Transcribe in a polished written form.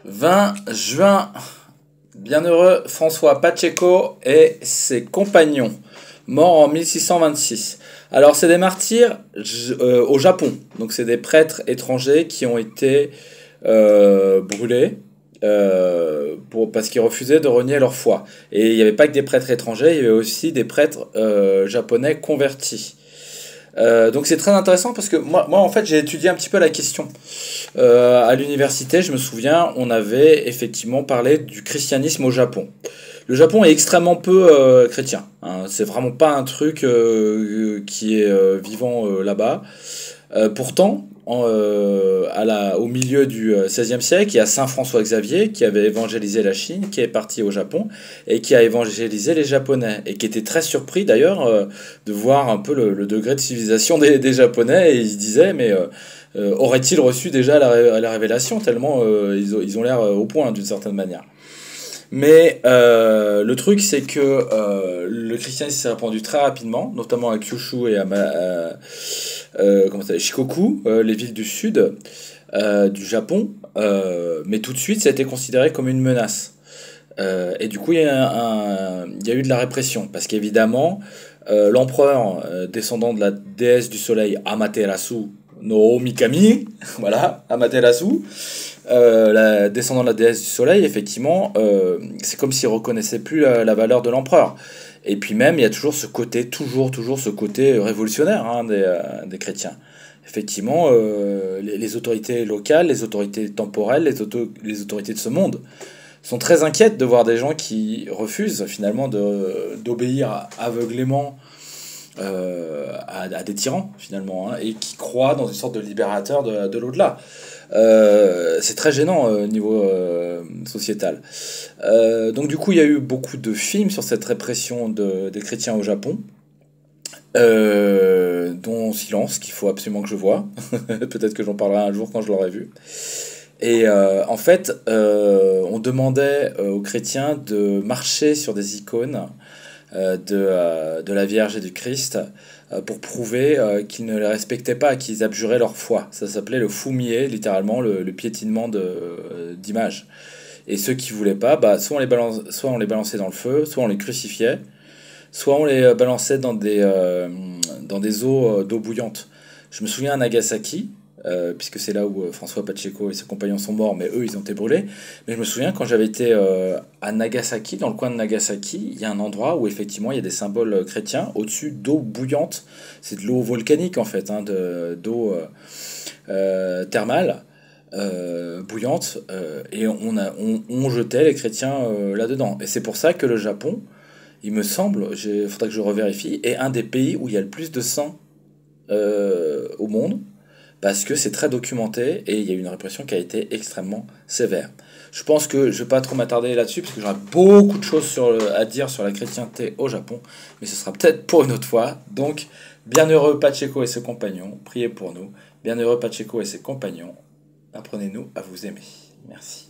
20 juin, bienheureux François Pacheco et ses compagnons, morts en 1626. Alors c'est des martyrs au Japon, donc c'est des prêtres étrangers qui ont été brûlés parce qu'ils refusaient de renier leur foi. Et il n'y avait pas que des prêtres étrangers, il y avait aussi des prêtres japonais convertis. Donc c'est très intéressant parce que moi en fait j'ai étudié un petit peu la question. À l'université, je me souviens, on avait effectivement parlé du christianisme au Japon. Le Japon est extrêmement peu chrétien, hein. C'est vraiment pas un truc qui est vivant là-bas. Pourtant, au milieu du XVIe siècle, il y a Saint François Xavier qui avait évangélisé la Chine, qui est parti au Japon et qui a évangélisé les Japonais et qui était très surpris d'ailleurs de voir un peu le degré de civilisation des Japonais et il se disait mais aurait-il reçu déjà la révélation tellement ils ont l'air au point d'une certaine manière. Mais le truc, c'est que le christianisme s'est répandu très rapidement, notamment à Kyushu et à Shikoku, les villes du sud du Japon. Mais tout de suite, ça a été considéré comme une menace. Et du coup, il y a eu de la répression. Parce qu'évidemment, l'empereur, descendant de la déesse du soleil Amaterasu no Mikami, voilà, Amaterasu, la descendant de la déesse du soleil, effectivement, c'est comme s'il reconnaissait plus la valeur de l'empereur. Et puis même, il y a toujours ce côté révolutionnaire hein, des chrétiens. Effectivement, les autorités locales, les autorités temporelles, les autorités de ce monde sont très inquiètes de voir des gens qui refusent finalement d'obéir aveuglément à des tyrans finalement hein, et qui croient dans une sorte de libérateur de l'au-delà. C'est très gênant au niveau sociétal. Donc du coup, il y a eu beaucoup de films sur cette répression des chrétiens au Japon, dont Silence, qu'il faut absolument que je voie. Peut-être que j'en parlerai un jour quand je l'aurai vu. Et en fait, on demandait aux chrétiens de marcher sur des icônes de la Vierge et du Christ pour prouver qu'ils ne les respectaient pas, qu'ils abjuraient leur foi. Ça s'appelait le fumier, littéralement le piétinement d'images. Et ceux qui voulaient pas, bah, soit on les balançait dans le feu, soit on les crucifiait, soit on les balançait dans des eaux d'eau bouillante. Je me souviens à Nagasaki, puisque c'est là où François Pacheco et ses compagnons sont morts, mais eux, ils ont été brûlés. Mais je me souviens quand j'avais été à Nagasaki, dans le coin de Nagasaki, il y a un endroit où effectivement il y a des symboles chrétiens au-dessus d'eau bouillante. C'est de l'eau volcanique en fait, hein, d'eau thermale. Bouillante et on jetait les chrétiens là-dedans. Et c'est pour ça que le Japon, il me semble, il faudrait que je revérifie, est un des pays où il y a le plus de sang au monde parce que c'est très documenté et il y a eu une répression qui a été extrêmement sévère. Je pense que je ne vais pas trop m'attarder là-dessus parce que j'aurai beaucoup de choses à dire sur la chrétienté au Japon, mais ce sera peut-être pour une autre fois. Donc, bienheureux Pacheco et ses compagnons, priez pour nous. Bienheureux Pacheco et ses compagnons, apprenez-nous à vous aimer. Merci.